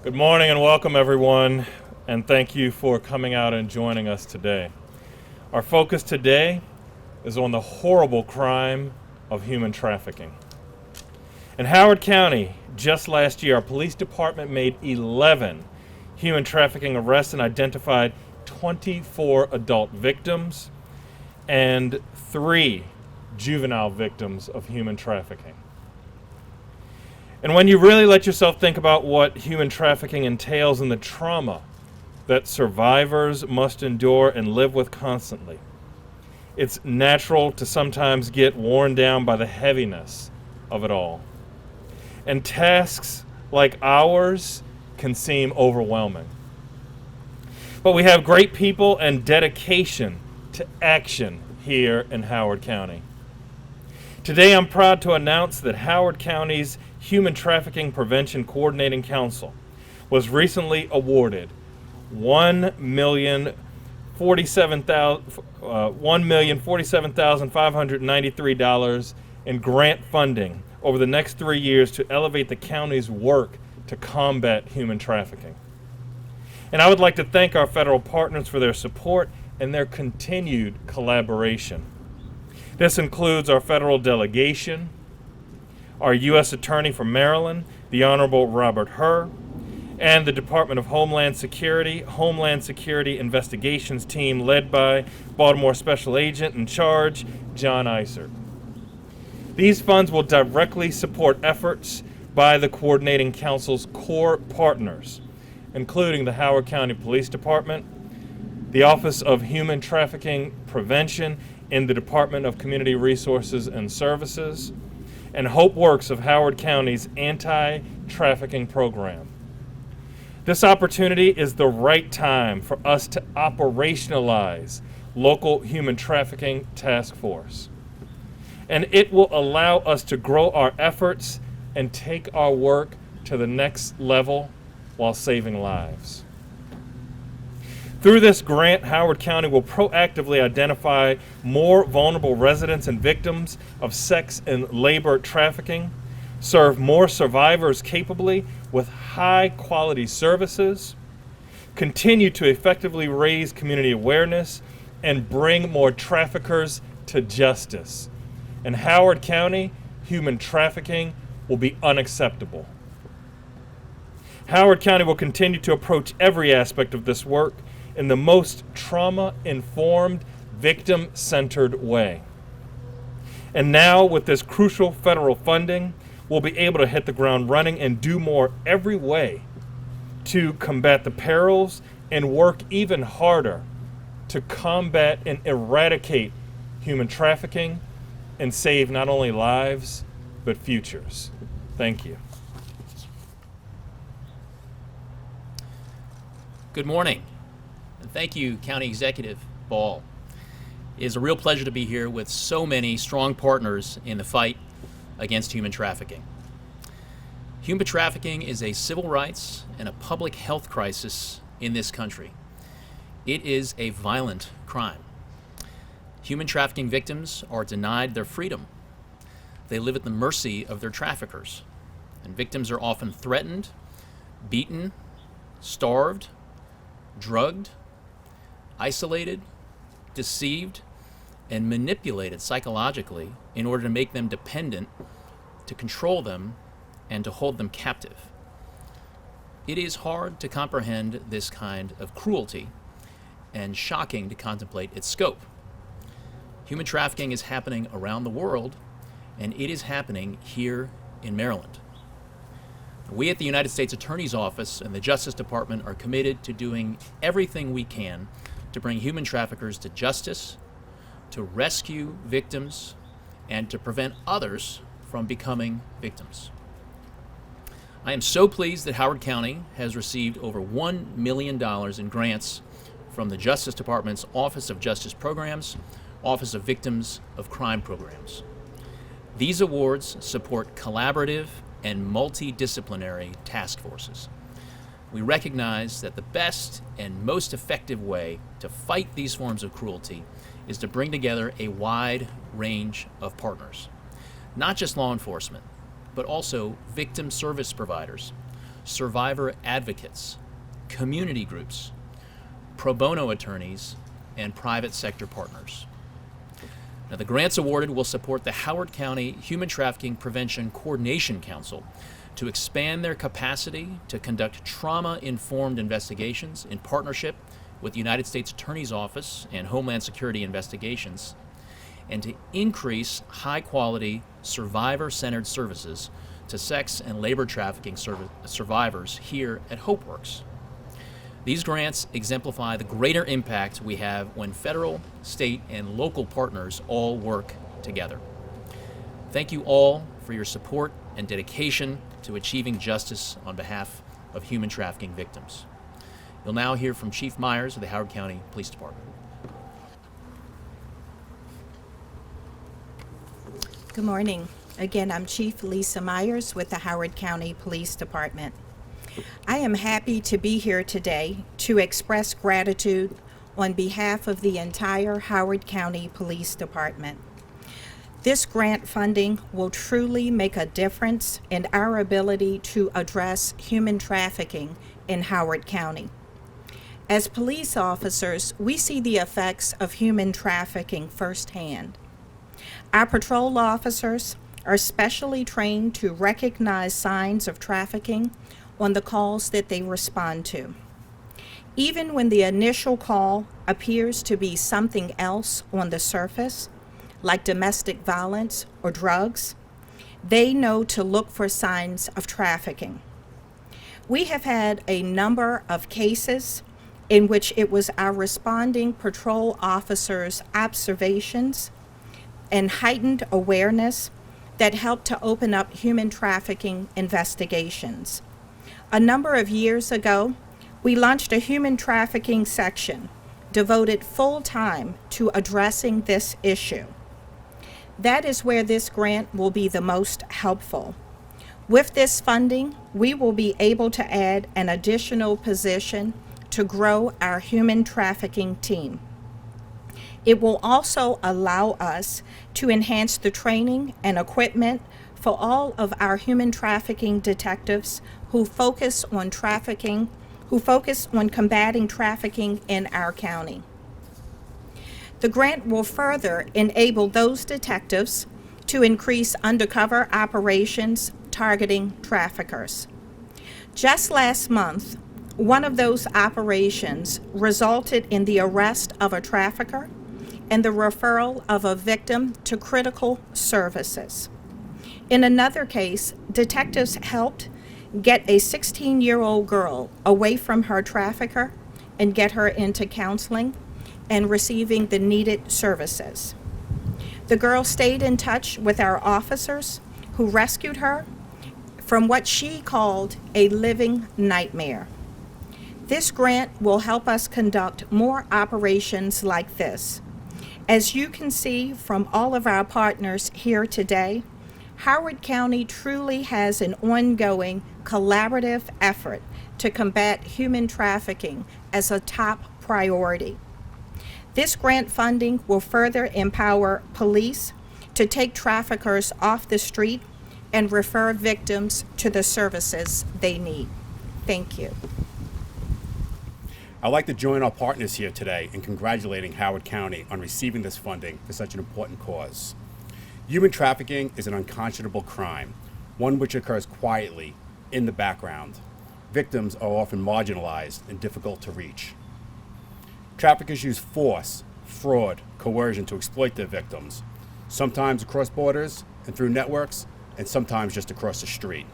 Good morning and welcome, everyone, and thank you for coming out and joining us today. Our focus today is on the horrible crime of human trafficking. In Howard County, just last year, our police department made 11 human trafficking arrests and identified 24 adult victims and 3 juvenile victims of human trafficking. And when you really let yourself think about what human trafficking entails and the trauma that survivors must endure and live with constantly, it's natural to sometimes get worn down by the heaviness of it all. And tasks like ours can seem overwhelming. But we have great people and dedication to action here in Howard County. Today I'm proud to announce that Howard County's Human Trafficking Prevention Coordinating Council was recently awarded $1,047,593 in grant funding over the next 3 years to elevate the county's work to combat human trafficking. And I would like to thank our federal partners for their support and their continued collaboration. This includes our federal delegation, our U.S. Attorney for Maryland, the Honorable Robert Hur, and the Department of Homeland Security Investigations Team led by Baltimore Special Agent in charge, John Isert. These funds will directly support efforts by the Coordinating Council's core partners, including the Howard County Police Department, the Office of Human Trafficking Prevention in the Department of Community Resources and Services, and Hope Works of Howard County's Anti-Trafficking Program. This opportunity is the right time for us to operationalize local human trafficking task force. And it will allow us to grow our efforts and take our work to the next level while saving lives. Through this grant, Howard County will proactively identify more vulnerable residents and victims of sex and labor trafficking, serve more survivors capably with high-quality services, continue to effectively raise community awareness, and bring more traffickers to justice. In Howard County, human trafficking will be unacceptable. Howard County will continue to approach every aspect of this work in the most trauma-informed, victim-centered way. And now, with this crucial federal funding, we'll be able to hit the ground running and do more every way to combat the perils and work even harder to combat and eradicate human trafficking and save not only lives, but futures. Thank you. Good morning, and thank you, County Executive Ball. It is a real pleasure to be here with so many strong partners in the fight against human trafficking. Human trafficking is a civil rights and a public health crisis in this country. It is a violent crime. Human trafficking victims are denied their freedom. They live at the mercy of their traffickers, and victims are often threatened, beaten, starved, drugged, isolated, deceived, and manipulated psychologically in order to make them dependent, to control them, and to hold them captive. It is hard to comprehend this kind of cruelty and shocking to contemplate its scope. Human trafficking is happening around the world, and it is happening here in Maryland. We at the United States Attorney's Office and the Justice Department are committed to doing everything we can to bring human traffickers to justice, to rescue victims, and to prevent others from becoming victims. I am so pleased that Howard County has received over $1 million in grants from the Justice Department's Office of Justice Programs, Office of Victims of Crime Programs. These awards support collaborative and multidisciplinary task forces. We recognize that the best and most effective way to fight these forms of cruelty is to bring together a wide range of partners, not just law enforcement, but also victim service providers, survivor advocates, community groups, pro bono attorneys, and private sector partners. Now, the grants awarded will support the Howard County Human Trafficking Prevention Coordination Council to expand their capacity to conduct trauma-informed investigations in partnership with the United States Attorney's Office and Homeland Security Investigations, and to increase high-quality, survivor-centered services to sex and labor trafficking survivors here at HopeWorks. These grants exemplify the greater impact we have when federal, state, and local partners all work together. Thank you all for your support and dedication to achieving justice on behalf of human trafficking victims. You'll now hear from Chief Myers of the Howard County Police Department. Good morning. Again, I'm Chief Lisa Myers with the Howard County Police Department. I am happy to be here today to express gratitude on behalf of the entire Howard County Police Department. This grant funding will truly make a difference in our ability to address human trafficking in Howard County. As police officers, we see the effects of human trafficking firsthand. Our patrol officers are specially trained to recognize signs of trafficking on the calls that they respond to. Even when the initial call appears to be something else on the surface, like domestic violence or drugs, they know to look for signs of trafficking. We have had a number of cases in which it was our responding patrol officers' observations and heightened awareness that helped to open up human trafficking investigations. A number of years ago, we launched a human trafficking section devoted full-time to addressing this issue. That is where this grant will be the most helpful. With this funding, we will be able to add an additional position to grow our human trafficking team. It will also allow us to enhance the training and equipment for all of our human trafficking detectives who focus on combating trafficking in our county. The grant will further enable those detectives to increase undercover operations targeting traffickers. Just last month, one of those operations resulted in the arrest of a trafficker and the referral of a victim to critical services. In another case, detectives helped get a 16-year-old girl away from her trafficker and get her into counseling and receiving the needed services. The girl stayed in touch with our officers who rescued her from what she called a living nightmare. This grant will help us conduct more operations like this. As you can see from all of our partners here today, Howard County truly has an ongoing collaborative effort to combat human trafficking as a top priority. This grant funding will further empower police to take traffickers off the street and refer victims to the services they need. Thank you. I'd like to join our partners here today in congratulating Howard County on receiving this funding for such an important cause. Human trafficking is an unconscionable crime, one which occurs quietly in the background. Victims are often marginalized and difficult to reach. Traffickers use force, fraud, coercion to exploit their victims, sometimes across borders and through networks, and sometimes just across the street.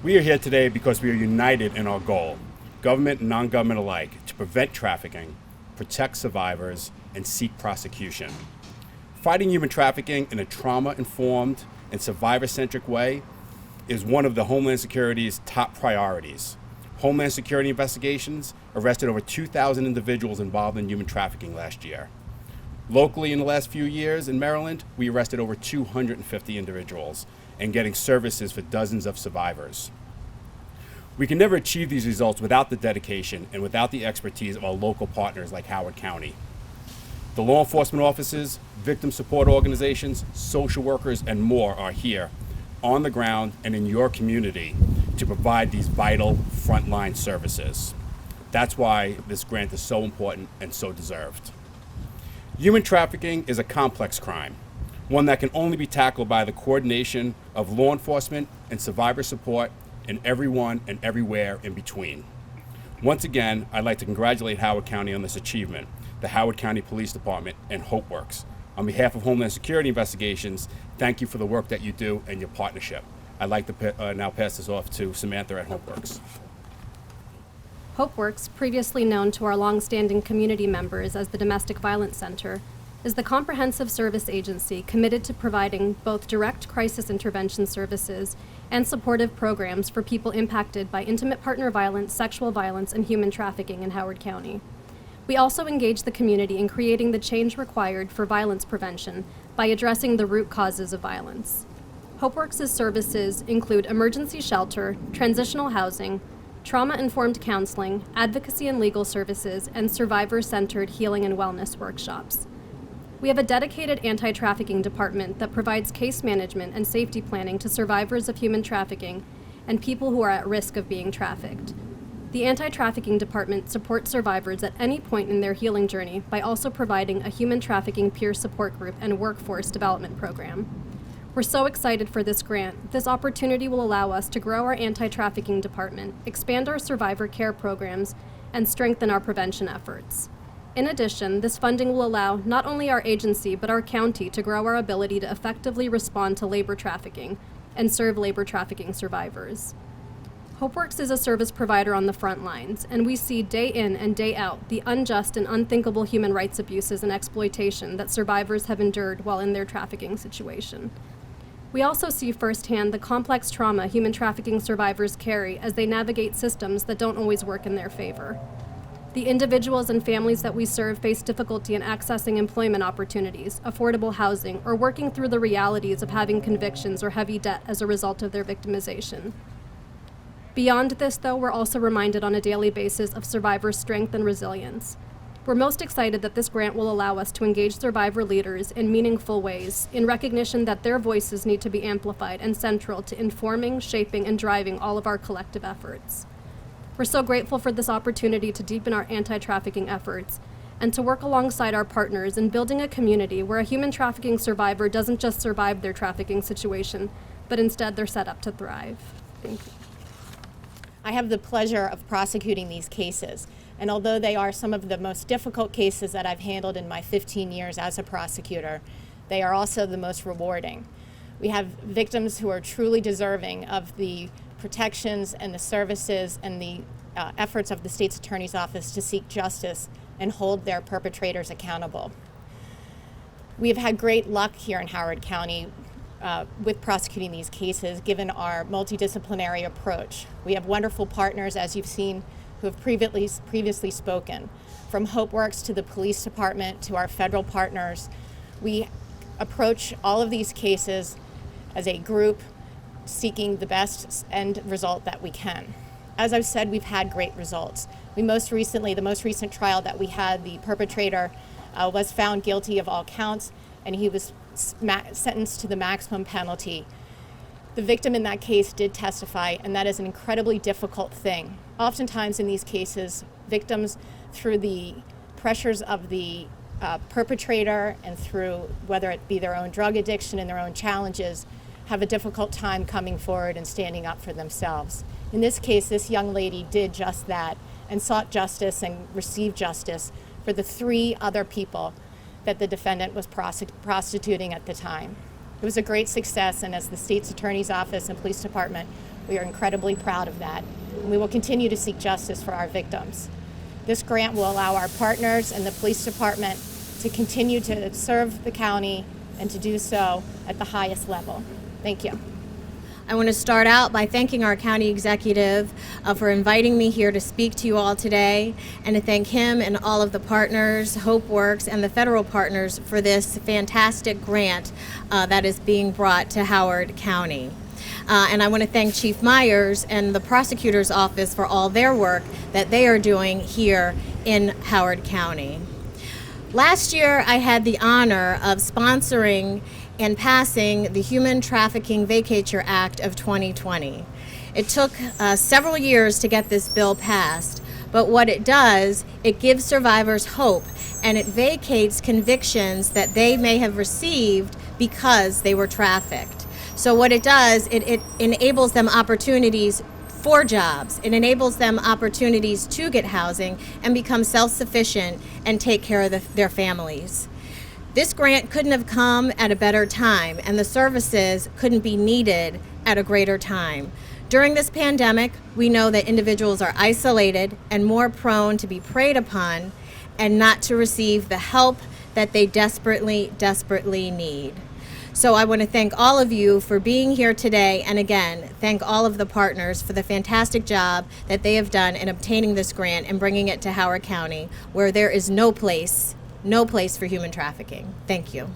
We are here today because we are united in our goal, government and non-government alike, to prevent trafficking, protect survivors, and seek prosecution. Fighting human trafficking in a trauma-informed and survivor-centric way is one of the Homeland Security's top priorities. Homeland Security investigations arrested over 2,000 individuals involved in human trafficking last year. Locally, in the last few years in Maryland, we arrested over 250 individuals and getting services for dozens of survivors. We can never achieve these results without the dedication and without the expertise of our local partners like Howard County. The law enforcement offices, victim support organizations, social workers, and more are here on the ground and in your community to provide these vital frontline services. That's why this grant is so important and so deserved. Human trafficking is a complex crime, one that can only be tackled by the coordination of law enforcement and survivor support and everyone and everywhere in between. Once again, I'd like to congratulate Howard County on this achievement, the Howard County Police Department and HopeWorks. On behalf of Homeland Security Investigations, thank you for the work that you do and your partnership. I'd like to now pass this off to Samantha at HopeWorks. HopeWorks, previously known to our longstanding community members as the Domestic Violence Center, is the comprehensive service agency committed to providing both direct crisis intervention services and supportive programs for people impacted by intimate partner violence, sexual violence, and human trafficking in Howard County. We also engage the community in creating the change required for violence prevention by addressing the root causes of violence. HopeWorks' services include emergency shelter, transitional housing, trauma-informed counseling, advocacy and legal services, and survivor-centered healing and wellness workshops. We have a dedicated anti-trafficking department that provides case management and safety planning to survivors of human trafficking and people who are at risk of being trafficked. The Anti-Trafficking Department supports survivors at any point in their healing journey by also providing a human trafficking peer support group and workforce development program. We're so excited for this grant. This opportunity will allow us to grow our anti-trafficking department, expand our survivor care programs, and strengthen our prevention efforts. In addition, this funding will allow not only our agency, but our county to grow our ability to effectively respond to labor trafficking and serve labor trafficking survivors. HopeWorks is a service provider on the front lines, and we see day in and day out the unjust and unthinkable human rights abuses and exploitation that survivors have endured while in their trafficking situation. We also see firsthand the complex trauma human trafficking survivors carry as they navigate systems that don't always work in their favor. The individuals and families that we serve face difficulty in accessing employment opportunities, affordable housing, or working through the realities of having convictions or heavy debt as a result of their victimization. Beyond this, though, we're also reminded on a daily basis of survivors' strength and resilience. We're most excited that this grant will allow us to engage survivor leaders in meaningful ways, in recognition that their voices need to be amplified and central to informing, shaping, and driving all of our collective efforts. We're so grateful for this opportunity to deepen our anti-trafficking efforts and to work alongside our partners in building a community where a human trafficking survivor doesn't just survive their trafficking situation, but instead they're set up to thrive. Thank you. I have the pleasure of prosecuting these cases, and although they are some of the most difficult cases that I've handled in my 15 years as a prosecutor, they are also the most rewarding. We have victims who are truly deserving of the protections and the services and the efforts of the state's attorney's office to seek justice and hold their perpetrators accountable. We have had great luck here in Howard County with prosecuting these cases, given our multidisciplinary approach. We have wonderful partners, as you've seen, who have previously spoken. From HopeWorks to the police department to our federal partners, we approach all of these cases as a group seeking the best end result that we can. As I've said, we've had great results. The most recent trial that we had, the perpetrator was found guilty of all counts, and he was sentenced to the maximum penalty. The victim in that case did testify, and that is an incredibly difficult thing. Oftentimes in these cases, victims, through the pressures of the perpetrator and through whether it be their own drug addiction and their own challenges, have a difficult time coming forward and standing up for themselves. In this case, this young lady did just that and sought justice and received justice for the 3 other people that the defendant was prostituting at the time. It was a great success, and as the state's attorney's office and police department, we are incredibly proud of that. And we will continue to seek justice for our victims. This grant will allow our partners and the police department to continue to serve the county and to do so at the highest level. Thank you. I want to start out by thanking our county executive for inviting me here to speak to you all today, and to thank him and all of the partners, HopeWorks, and the federal partners for this fantastic grant that is being brought to Howard County. And I want to thank Chief Myers and the prosecutor's office for all their work that they are doing here in Howard County. Last year, I had the honor of sponsoring and passing the Human Trafficking Vacatur Act of 2020. It took several years to get this bill passed, but what it does, it gives survivors hope, and it vacates convictions that they may have received because they were trafficked. So what it does, it enables them opportunities for jobs. It enables them opportunities to get housing and become self-sufficient and take care of their families. This grant couldn't have come at a better time, and the services couldn't be needed at a greater time. During this pandemic, we know that individuals are isolated and more prone to be preyed upon and not to receive the help that they desperately need. So I want to thank all of you for being here today, and again, thank all of the partners for the fantastic job that they have done in obtaining this grant and bringing it to Howard County, where there is no place for human trafficking. Thank you.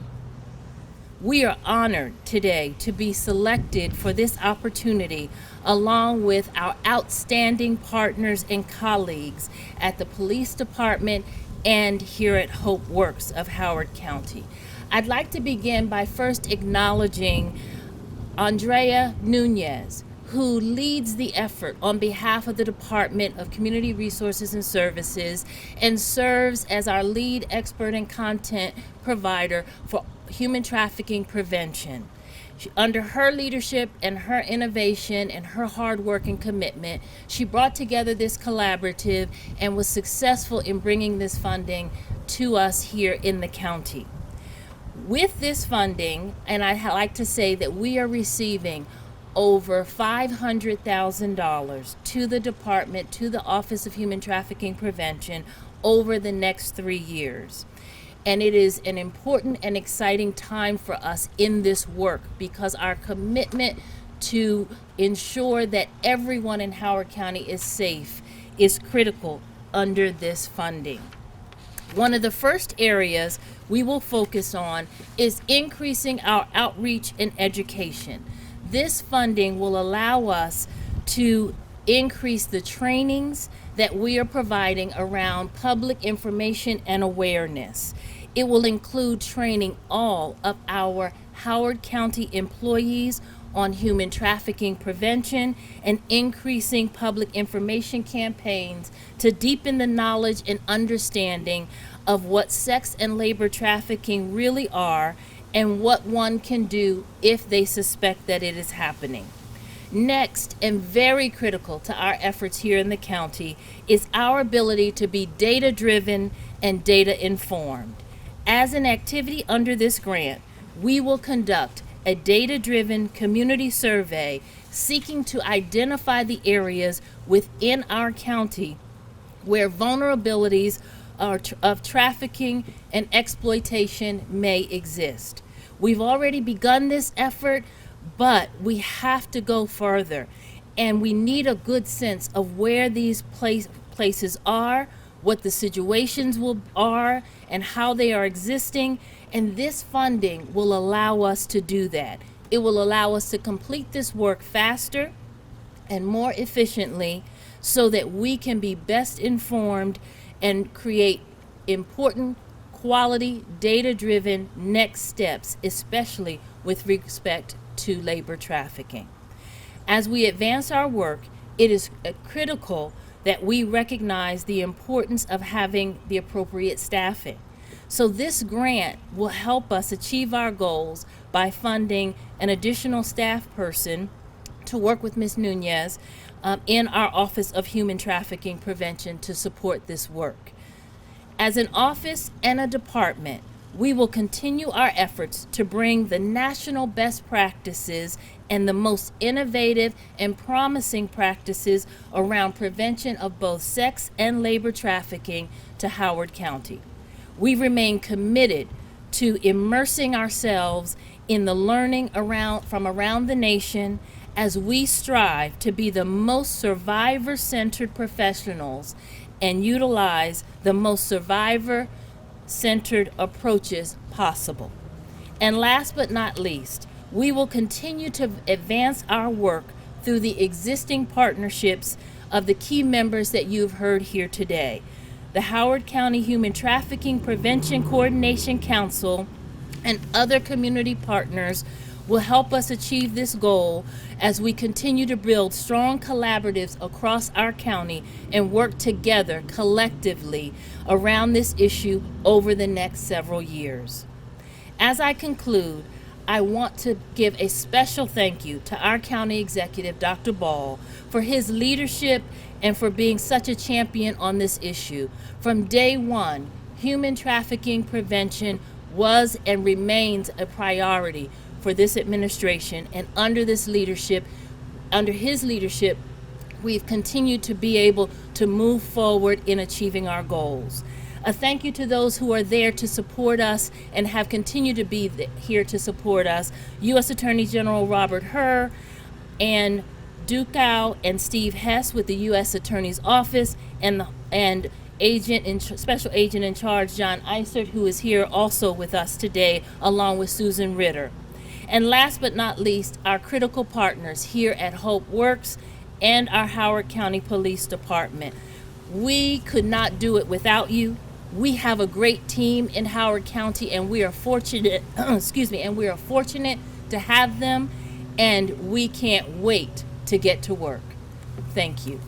We are honored today to be selected for this opportunity along with our outstanding partners and colleagues at the Police Department and here at Hope Works of Howard County. I'd like to begin by first acknowledging Andrea Nunez, who leads the effort on behalf of the Department of Community Resources and Services and serves as our lead expert and content provider for human trafficking prevention. Under her leadership and her innovation and her hard work and commitment, she brought together this collaborative and was successful in bringing this funding to us here in the county. With this funding, and I like to say that we are receiving over $500,000 to the department, to the Office of Human Trafficking Prevention over the next 3 years. And it is an important and exciting time for us in this work because our commitment to ensure that everyone in Howard County is safe is critical under this funding. One of the first areas we will focus on is increasing our outreach and education. This funding will allow us to increase the trainings that we are providing around public information and awareness. It will include training all of our Howard County employees on human trafficking prevention and increasing public information campaigns to deepen the knowledge and understanding of what sex and labor trafficking really are and what one can do if they suspect that it is happening. Next, and very critical to our efforts here in the county, is our ability to be data-driven and data-informed. As an activity under this grant, we will conduct a data-driven community survey seeking to identify the areas within our county where vulnerabilities of trafficking and exploitation may exist. We've already begun this effort, but we have to go further, and we need a good sense of where these places are, what the situations are, and how they are existing, and this funding will allow us to do that. It will allow us to complete this work faster and more efficiently so that we can be best informed and create important, quality, data-driven next steps, especially with respect to labor trafficking. As we advance our work, it is critical that we recognize the importance of having the appropriate staffing. So this grant will help us achieve our goals by funding an additional staff person to work with Ms. Nunez in our Office of Human Trafficking Prevention to support this work. As an office and a department, we will continue our efforts to bring the national best practices and the most innovative and promising practices around prevention of both sex and labor trafficking to Howard County. We remain committed to immersing ourselves in the learning from around the nation as we strive to be the most survivor-centered professionals and utilize the most survivor-centered approaches possible. And last but not least, we will continue to advance our work through the existing partnerships of the key members that you've heard here today. The Howard County Human Trafficking Prevention Coordination Council and other community partners will help us achieve this goal as we continue to build strong collaboratives across our county and work together collectively around this issue over the next several years. As I conclude, I want to give a special thank you to our county executive, Dr. Ball, for his leadership and for being such a champion on this issue. From day one, human trafficking prevention was and remains a priority for this administration, and under his leadership, we've continued to be able to move forward in achieving our goals. A thank you to those who are there to support us and have continued to be here to support us. U.S. Attorney General Robert Hur and Dukow and Steve Hess with the U.S. Attorney's Office, and Special Agent in Charge John Eisert, who is here also with us today, along with Susan Ritter. And last but not least, our critical partners here at Hope Works and our Howard County Police Department. We could not do it without you. We have a great team in Howard County, and we are fortunate, to have them, and we can't wait to get to work. Thank you.